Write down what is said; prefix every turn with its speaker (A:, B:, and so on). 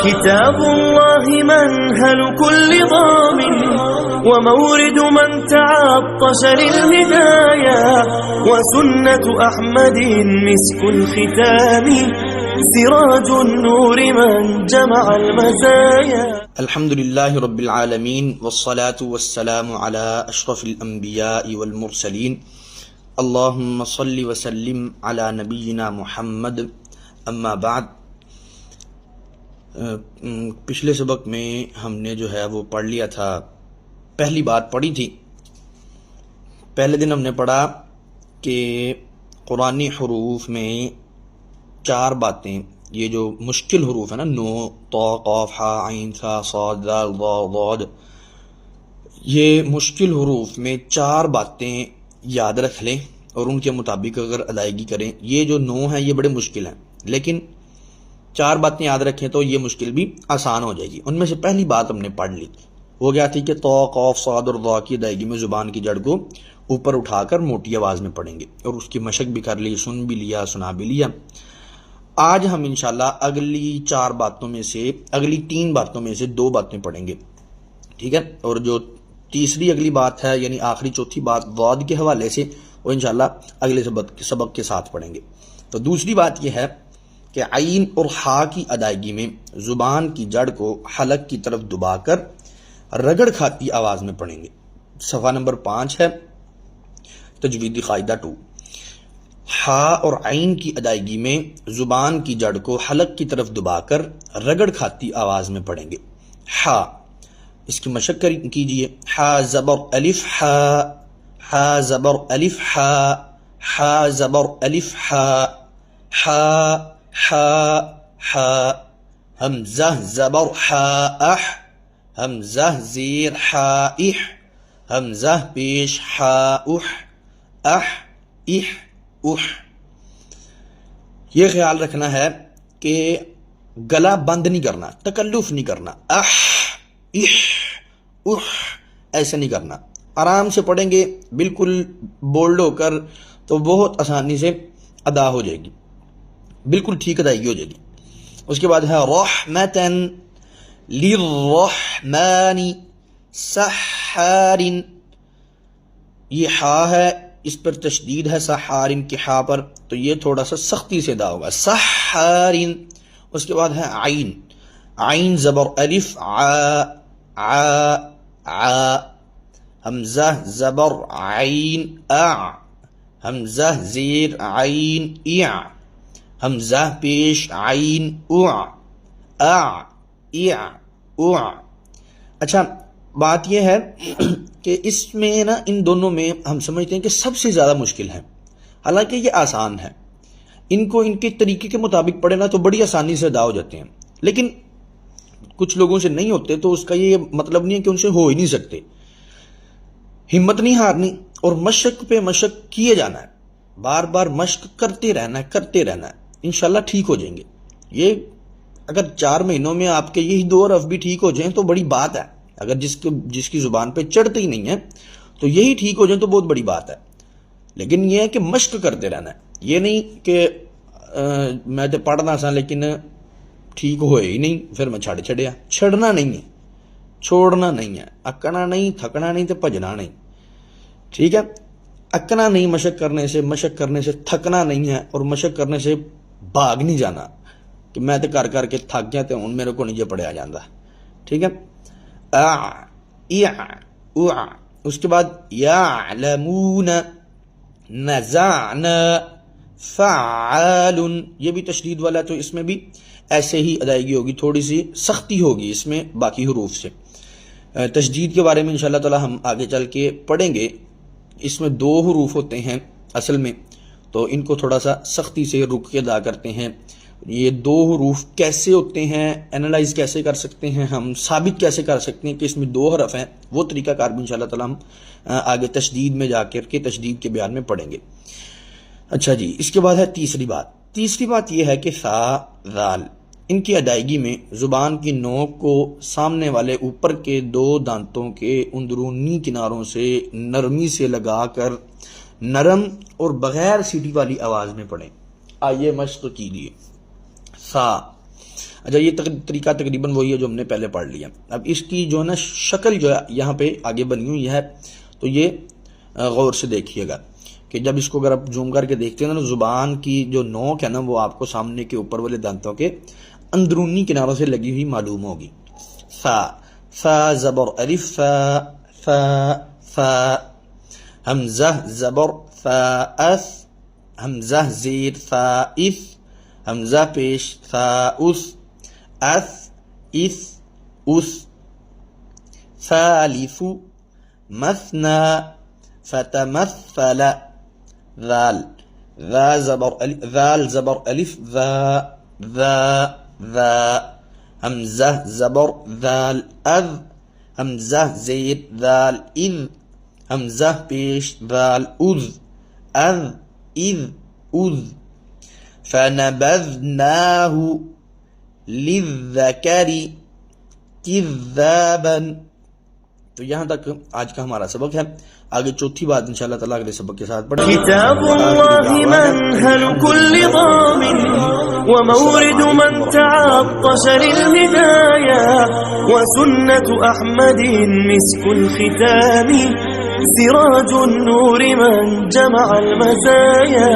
A: كتاب الله منهل كل ضامن ومورد من تعطش للهدايا وسنة أحمد مسك الختام سراج النور من جمع المزايا.
B: الحمد للہ رب العالمین والصلاة والسلام علی اشرف الانبیاء والمرسلین اللہم صل وسلم علی نبینا محمد. اما بعد، پچھلے سبق میں ہم نے جو ہے وہ پڑھ لیا تھا، پہلی بات پڑھی تھی. پہلے دن ہم نے پڑھا کہ قرآنی حروف میں 4 باتیں، یہ جو مشکل حروف ہے نا، نو، طا، قاف، ہا، عین، ثا، صاد، دال، ظا، ضاد، یہ مشکل حروف میں 4 باتیں یاد رکھ لیں اور ان کے مطابق اگر ادائیگی کریں. یہ جو 9 ہیں یہ بڑے مشکل ہیں، لیکن 4 باتیں یاد رکھیں تو یہ مشکل بھی آسان ہو جائے گی. ان میں سے پہلی بات ہم نے پڑھ لی تھی، وہ کیا تھی کہ طا، قاف، صاد اور ضا کی ادائیگی میں زبان کی جڑ کو اوپر اٹھا کر موٹی آواز میں پڑھیں گے، اور اس کی مشق بھی کر لی، سن بھی لیا، سنا بھی لیا. آج ہم انشاءاللہ اگلی 4 باتوں میں سے، اگلی 3 باتوں میں سے 2 باتیں پڑھیں گے، ٹھیک ہے. اور جو تیسری اگلی بات ہے، یعنی آخری چوتھی بات ضاد کے حوالے سے، وہ انشاءاللہ اگلے سبق کے ساتھ پڑھیں گے. تو دوسری بات یہ ہے کہ عین اور ہا کی ادائیگی میں زبان کی جڑ کو حلق کی طرف دبا کر رگڑ کھاتی آواز میں پڑھیں گے. صفحہ نمبر 5 ہے، تجویدی قاعدہ 2. ہا اور عین کی ادائیگی میں زبان کی جڑ کو حلق کی طرف دبا کر رگڑ کھاتی آواز میں پڑھیں گے. ہا، اس کی مشق کیجئے. ہا زبر الف ہا، ہا زبر الف ہا، ہا زبر الف ہا، ہا ہا ہا. حمزہ زبر ہا اح، حمزہ زیر ہا اح، حمزہ پیش ہا اح، اح اح اح. یہ خیال رکھنا ہے کہ گلا بند نہیں کرنا، تکلف نہیں کرنا. اح اح اح ایسے نہیں کرنا، آرام سے پڑھیں گے بالکل بولڈ ہو کر، تو بہت آسانی سے ادا ہو جائے گی، بالکل ٹھیک ادائیگی ہو جائے گی. اس کے بعد ہے رحمتن للرحمن سحار. یہ ہا ہے، اس پر تشدید ہے سحارن کی ہا پر، تو یہ تھوڑا سا سختی سے ادا ہوگا، سحارن. اس کے بعد ہے عین. عین زبر الف ع، ع ع. حمزہ زبر عین اع، حمزہ زیر عین اع، حمزہ پیش عین اع، اع اع اع. اچھا، بات یہ ہے کہ اس میں نا، ان دونوں میں ہم سمجھتے ہیں کہ سب سے زیادہ مشکل ہے، حالانکہ یہ آسان ہے. ان کو ان کے طریقے کے مطابق پڑھے نا تو بڑی آسانی سے ادا ہو جاتے ہیں، لیکن کچھ لوگوں سے نہیں ہوتے، تو اس کا یہ مطلب نہیں ہے کہ ان سے ہو ہی نہیں سکتے. ہمت نہیں ہارنی اور مشق پہ مشق کیے جانا ہے، بار بار مشق کرتے رہنا ہے، کرتے رہنا ہے، انشاءاللہ ٹھیک ہو جائیں گے. یہ اگر 4 مہینوں میں آپ کے یہی 2 حرف بھی ٹھیک ہو جائیں تو بڑی بات ہے. اگر جس کی زبان پہ چڑھتے ہی نہیں ہے تو یہی ٹھیک ہو جائیں تو بہت بڑی بات ہے. لیکن یہ ہے کہ مشق کرتے رہنا ہے، یہ نہیں کہ میں تو پڑھنا سا لیکن ٹھیک ہوئے ہی نہیں پھر میں چھڑیا. چھڑنا نہیں ہے، چھوڑنا نہیں ہے، اکنا نہیں، تھکنا نہیں تو بھجنا نہیں، ٹھیک ہے. اکنا نہیں مشق کرنے سے، مشق کرنے سے تھکنا نہیں ہے، اور مشق کرنے سے بھاگ نہیں جانا کہ میں تو کر کر کے تھک گیا تو ہوں میرے کو نہیں جو پڑھیا جاتا، ٹھیک ہے. اس کے بعد یعلمون، نزعنا، فعال. یہ بھی تشدید والا ہے، تو اس میں بھی ایسے ہی ادائیگی ہوگی، تھوڑی سی سختی ہوگی اس میں باقی حروف سے. تشدید کے بارے میں انشاءاللہ تعالی ہم آگے چل کے پڑھیں گے. اس میں 2 حروف ہوتے ہیں اصل میں، تو ان کو تھوڑا سا سختی سے رک کے ادا کرتے ہیں. یہ 2 حروف کیسے ہوتے ہیں، انالائز کیسے کر سکتے ہیں، ہم ثابت کیسے کر سکتے ہیں کہ اس میں 2 حرف ہیں، وہ طریقہ کار بھی انشاءاللہ تعالی ہم آگے تشدید میں جا کر کے تشدید کے بیان میں پڑھیں گے. اچھا جی، اس کے بعد ہے تیسری بات. تیسری بات یہ ہے کہ ثا، ذال، ان کی ادائیگی میں زبان کی نوک کو سامنے والے اوپر کے 2 دانتوں کے اندرونی کناروں سے نرمی سے لگا کر نرم اور بغیر سیٹی والی آواز میں پڑھیں. آئیے مشق کیجیے. سا، اچھا یہ طریقہ تقریباً وہی ہے جو ہم نے پہلے پڑھ لیا. اب اس کی جو ہے نا شکل جو ہے یہاں پہ آگے بنی ہوئی ہے، تو یہ غور سے دیکھیے گا کہ جب اس کو اگر آپ زوم کر کے دیکھتے ہیں نا، زبان کی جو نوک ہے نا وہ آپ کو سامنے کے اوپر والے دانتوں کے اندرونی کناروں سے لگی ہوئی معلوم ہوگی. فا، فا زبر الف فا، فا فا. حمزہ زبر فا اف، حمزہ زیر فا اف، حمزہ پیش فا اس، اف اف اس. ثالث مثنى فتمثل. ذال، ذا زبر ذال زبر الف ذا، ذا ذا. حمزہ زبر ذال اذ، حمزہ زیر ذال اذ، حمزہ پیش ذال اذ، اذ اذ اذ. فنبذناه للذکر کذابا. تو یہاں تک آج کا ہمارا سبق ہے. آگے چوتھی بات انشاءاللہ تعالیٰ اگلے سبق کے ساتھ پڑھیں گے.
A: كتاب الله منهل كل ضامن ومورد من تعطش للهدايا وسنة أحمد مسك الختام سراج النور من جمع المزايا.